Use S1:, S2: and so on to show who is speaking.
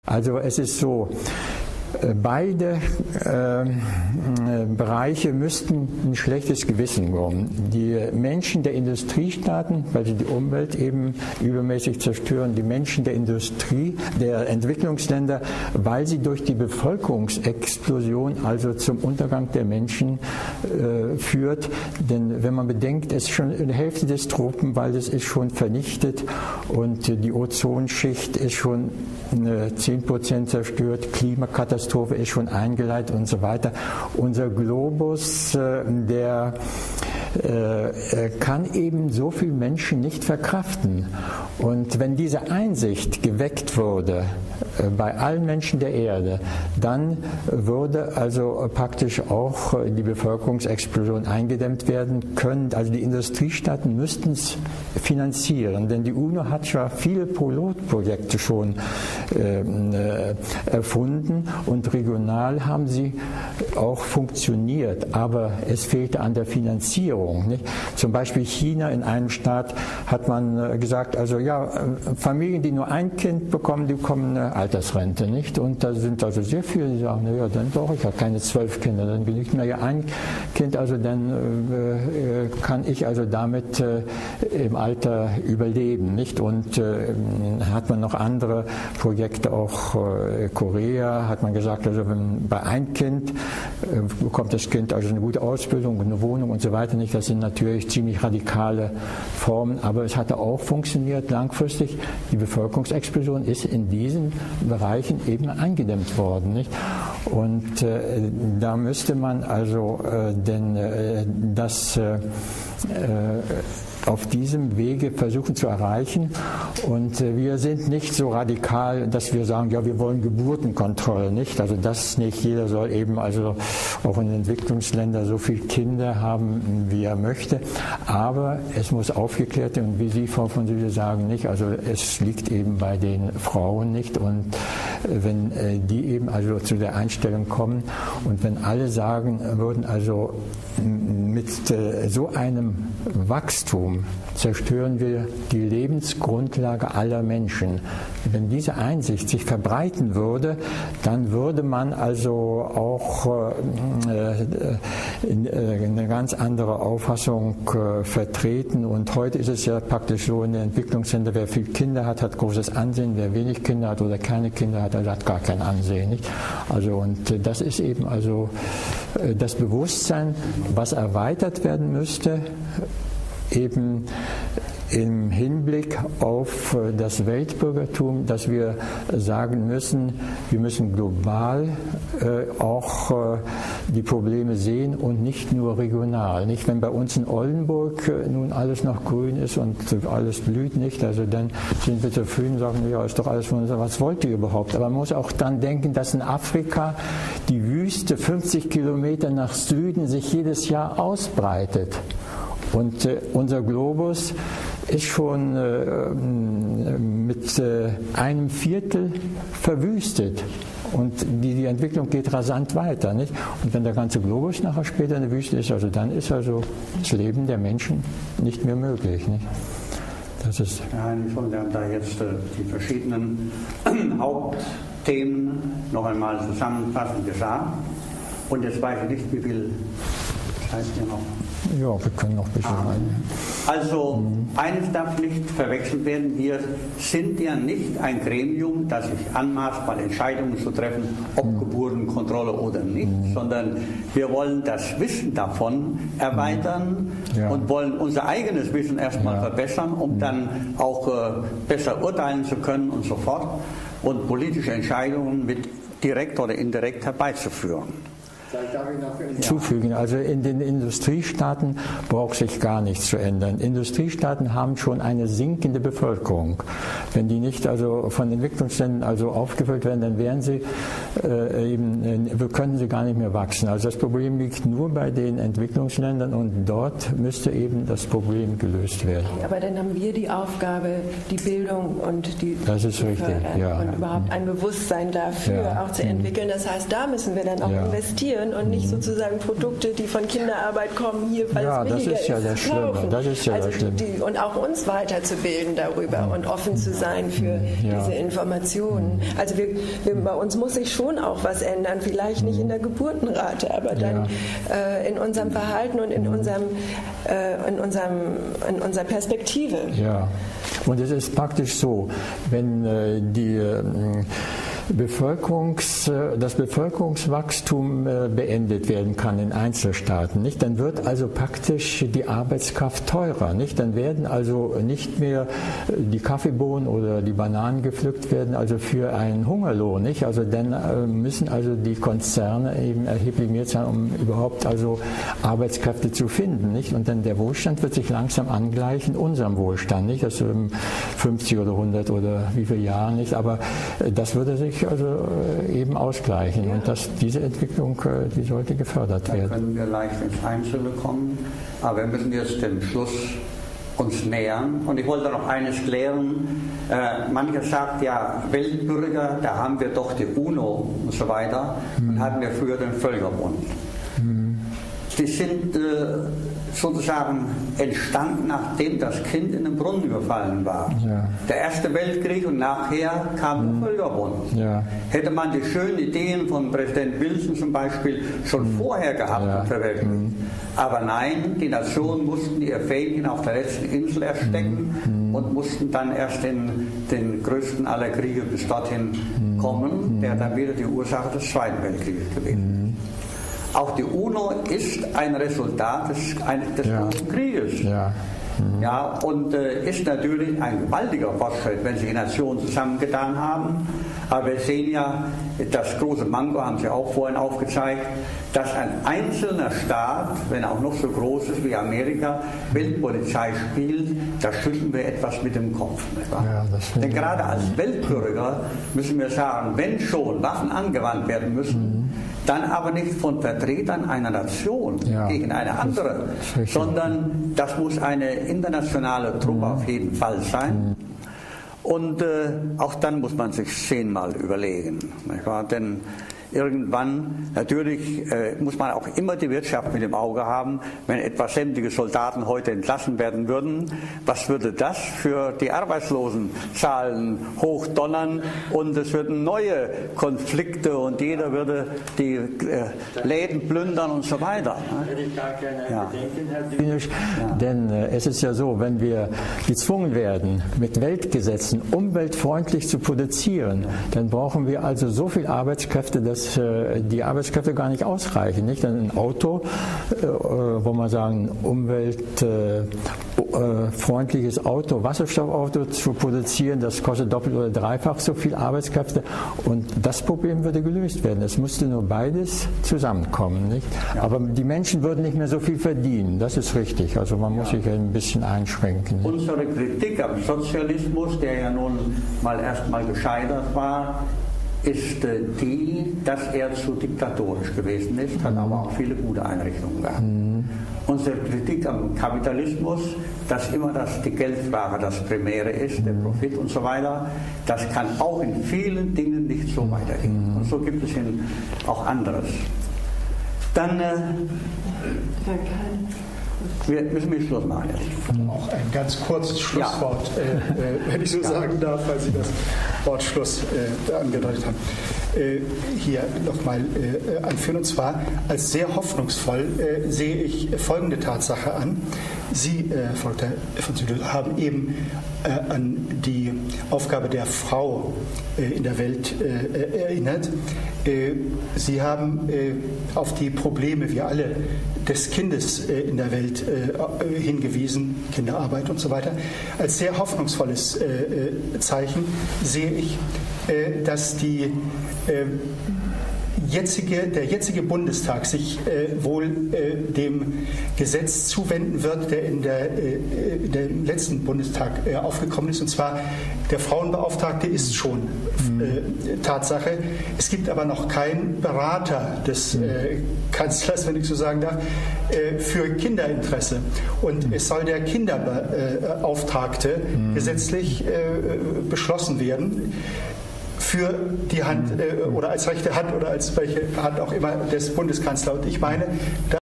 S1: Also es ist so, beide Bereiche müssten ein schlechtes Gewissen bekommen. Die Menschen der Industriestaaten, weil sie die Umwelt eben übermäßig zerstören, die Menschen der Industrie, der Entwicklungsländer, weil sie durch die Bevölkerungsexplosion also zum Untergang der Menschen führt. Denn wenn man bedenkt, es ist schon die Hälfte des Tropenwaldes ist schon vernichtet und die Ozonschicht ist schon 10% zerstört, Klimakatastrophe ist schon eingeleitet und so weiter. Unser Globus, der kann eben so viele Menschen nicht verkraften. Und wenn diese Einsicht geweckt würde bei allen Menschen der Erde, dann würde also praktisch auch die Bevölkerungsexplosion eingedämmt werden können. Also die Industriestaaten müssten es finanzieren, denn die UNO hat schon viele Pilotprojekte schon erfunden und regional haben sie auch funktioniert, aber es fehlte an der Finanzierung. Nicht? Zum Beispiel China, in einem Staat hat man gesagt, also ja, Familien, die nur ein Kind bekommen, die bekommen eine Altersrente, nicht? Und da sind also sehr viele, die sagen, naja, dann brauche ich ja keine 12 Kinder, dann genügt mir ja ein Kind, also dann kann ich also damit im Alter überleben, nicht? Und hat man noch andere Projekte, auch Korea, hat man gesagt, also wenn bei ein Kind bekommt das Kind also eine gute Ausbildung, eine Wohnung und so weiter, nicht? Das sind natürlich ziemlich radikale Formen, aber es hatte auch funktioniert langfristig. Die Bevölkerungsexplosion ist in diesen Bereichen eben eingedämmt worden, nicht? Und da müsste man also das auf diesem Wege versuchen zu erreichen. Und wir sind nicht so radikal, dass wir sagen, ja, wir wollen Geburtenkontrolle, nicht? Also das nicht. Jeder soll eben also auch in Entwicklungsländern so viele Kinder haben, wie er möchte. Aber es muss aufgeklärt werden. Und wie Sie, Frau von Süde, sagen, nicht? Also es liegt eben bei den Frauen, nicht? Und wenn die eben also zu der Einstellung kommen und wenn alle sagen würden, also mit so einem Wachstum zerstören wir die Lebensgrundlage aller Menschen. Wenn diese Einsicht sich verbreiten würde, dann würde man also auch eine ganz andere Auffassung vertreten. Und heute ist es ja praktisch so in den Entwicklungsländern, wer viele Kinder hat, hat großes Ansehen, wer wenig Kinder hat oder keine Kinder hat, hat gar kein Ansehen. Nicht? Also, und das ist eben also das Bewusstsein, was erweitert werden müsste, eben im Hinblick auf das Weltbürgertum, dass wir sagen müssen, wir müssen global auch die Probleme sehen und nicht nur regional. Nicht, wenn bei uns in Oldenburg nun alles noch grün ist und alles blüht nicht, also dann sind wir zufrieden und sagen, ja, ist doch alles wunderbar, was wollt ihr überhaupt? Aber man muss auch dann denken, dass in Afrika die Wüste 50 Kilometer nach Süden sich jedes Jahr ausbreitet. Und unser Globus ist schon mit einem Viertel verwüstet. Und die Entwicklung geht rasant weiter. Nicht? Und wenn der ganze Globus nachher später in der Wüste ist, also dann ist also das Leben der Menschen nicht mehr möglich. Nicht? Das ist
S2: Herr Heinrichson, Sie haben da jetzt die verschiedenen Hauptthemen noch einmal zusammenfassend gesagt. Und jetzt weiß ich nicht, wie viel Zeit hier noch.
S1: Ja, wir können noch ein bisschen rein.
S2: Also, eines darf nicht verwechselt werden. Wir sind ja nicht ein Gremium, das sich anmaßt, mal Entscheidungen zu treffen, ob Geburtenkontrolle oder nicht, sondern wir wollen das Wissen davon erweitern und wollen unser eigenes Wissen erstmal verbessern, um dann auch besser urteilen zu können und so fort und politische Entscheidungen mit direkt oder indirekt herbeizuführen.
S1: Zufügen. Also in den Industriestaaten braucht sich gar nichts zu ändern. Industriestaaten haben schon eine sinkende Bevölkerung. Wenn die nicht also von Entwicklungsländern also aufgefüllt werden, dann wären sie könnten sie gar nicht mehr wachsen. Also das Problem liegt nur bei den Entwicklungsländern und dort müsste eben das Problem gelöst werden.
S3: Aber dann haben wir die Aufgabe, die Bildung und die
S1: das ist richtig, ja.
S3: Und überhaupt ein Bewusstsein dafür auch zu entwickeln. Das heißt, da müssen wir dann auch investieren. konsumieren und nicht sozusagen Produkte, die von Kinderarbeit kommen, hier, weil es billiger ist, kaufen.
S1: Das ist ja das Schlimme.
S3: Und auch uns weiterzubilden darüber und offen zu sein für diese Informationen. Also bei uns muss sich schon auch was ändern, vielleicht nicht in der Geburtenrate, aber dann in unserem Verhalten und in unserer Perspektive.
S1: Ja, und es ist praktisch so, wenn das Bevölkerungswachstum beendet werden kann in Einzelstaaten, nicht? Dann wird also praktisch die Arbeitskraft teurer, nicht? Dann werden also nicht mehr die Kaffeebohnen oder die Bananen gepflückt werden, also für einen Hungerlohn, nicht? Also dann müssen also die Konzerne eben erheblich mehr zahlen, um überhaupt also Arbeitskräfte zu finden, nicht? Und dann der Wohlstand wird sich langsam angleichen unserem Wohlstand, nicht? Also im 50 oder 100 oder wie viele Jahren, nicht? Aber das würde sich also eben ausgleichen und diese Entwicklung, die sollte gefördert werden.
S2: Da können wir leicht ins Einzelne kommen, aber wir müssen jetzt dem Schluss uns nähern. Und ich wollte noch eines klären. Mancher sagt ja, Weltbürger, da haben wir doch die UNO und so weiter und hatten wir früher den Völkerbund. Die sind sozusagen entstanden, nachdem das Kind in den Brunnen gefallen war. Ja. Der Erste Weltkrieg und nachher kam der Völkerbund. Ja. Hätte man die schönen Ideen von Präsident Wilson zum Beispiel schon vorher gehabt und verwirklicht. Aber nein, die Nationen mussten ihr Fähnchen auf der letzten Insel erstecken und mussten dann erst in den größten aller Kriege bis dorthin kommen, der dann wieder die Ursache des Zweiten Weltkrieges gewesen ist. Auch die UNO ist ein Resultat des großen Krieges. Ja. Ja, und ist natürlich ein gewaltiger Fortschritt, wenn sich die Nationen zusammengetan haben. Aber wir sehen ja, das große Manko haben Sie auch vorhin aufgezeigt, dass ein einzelner Staat, wenn er auch noch so groß ist wie Amerika, Weltpolizei spielt, da schütteln wir etwas mit dem Kopf. Ja, denn gerade als Weltbürger müssen wir sagen, wenn schon Waffen angewandt werden müssen, dann aber nicht von Vertretern einer Nation gegen eine andere, sondern das muss eine internationale Truppe auf jeden Fall sein. Und auch dann muss man sich 10-mal überlegen. Nicht wahr? Denn irgendwann, natürlich muss man auch immer die Wirtschaft mit im Auge haben. Wenn etwa sämtliche Soldaten heute entlassen werden würden, was würde das für die Arbeitslosenzahlen hochdonnern? Und es würden neue Konflikte und jeder würde die Läden plündern und so weiter.
S1: Hätte ich gar keine Bedenken, Herr Bühnisch. Denn es ist ja so, wenn wir gezwungen werden, mit Weltgesetzen umweltfreundlich zu produzieren, dann brauchen wir also so viel Arbeitskräfte, dass die Arbeitskräfte gar nicht ausreichen. Nicht? Ein Auto, wo man sagen, umweltfreundliches Auto, Wasserstoffauto zu produzieren, das kostet doppelt oder dreifach so viel Arbeitskräfte. Und das Problem würde gelöst werden. Es musste nur beides zusammenkommen. Nicht? Ja. Aber die Menschen würden nicht mehr so viel verdienen. Das ist richtig. Also man muss sich ein bisschen einschränken. Nicht?
S2: Unsere Kritik am Sozialismus, der ja nun erstmal gescheitert war, ist die, dass er zu diktatorisch gewesen ist, hat aber auch viele gute Einrichtungen gehabt. Unsere Kritik am Kapitalismus, dass immer die Geldfrage das Primäre ist, der Profit und so weiter, das kann auch in vielen Dingen nicht so weitergehen. Und so gibt es auch anderes. Dann wir müssen Schluss machen jetzt.
S4: Auch ein ganz kurzes Schlusswort, wenn ich so sagen darf, weil Sie das Wort Schluss angedeutet haben. Hier nochmal anführen, und zwar als sehr hoffnungsvoll sehe ich folgende Tatsache an. Sie, Frau von Südl, haben eben an die Aufgabe der Frau in der Welt erinnert. Sie haben auf die Probleme, wir alle, des Kindes in der Welt hingewiesen, Kinderarbeit und so weiter. Als sehr hoffnungsvolles Zeichen sehe ich, dass der jetzige Bundestag sich wohl dem Gesetz zuwenden wird, der in dem letzten Bundestag aufgekommen ist. Und zwar, der Frauenbeauftragte ist schon Tatsache. Es gibt aber noch keinen Berater des Kanzlers, wenn ich so sagen darf, für Kinderinteresse. Und es soll der Kinderbeauftragte gesetzlich beschlossen werden. für die Hand oder als rechte Hand oder als welche Hand auch immer des Bundeskanzlers. Und ich meine,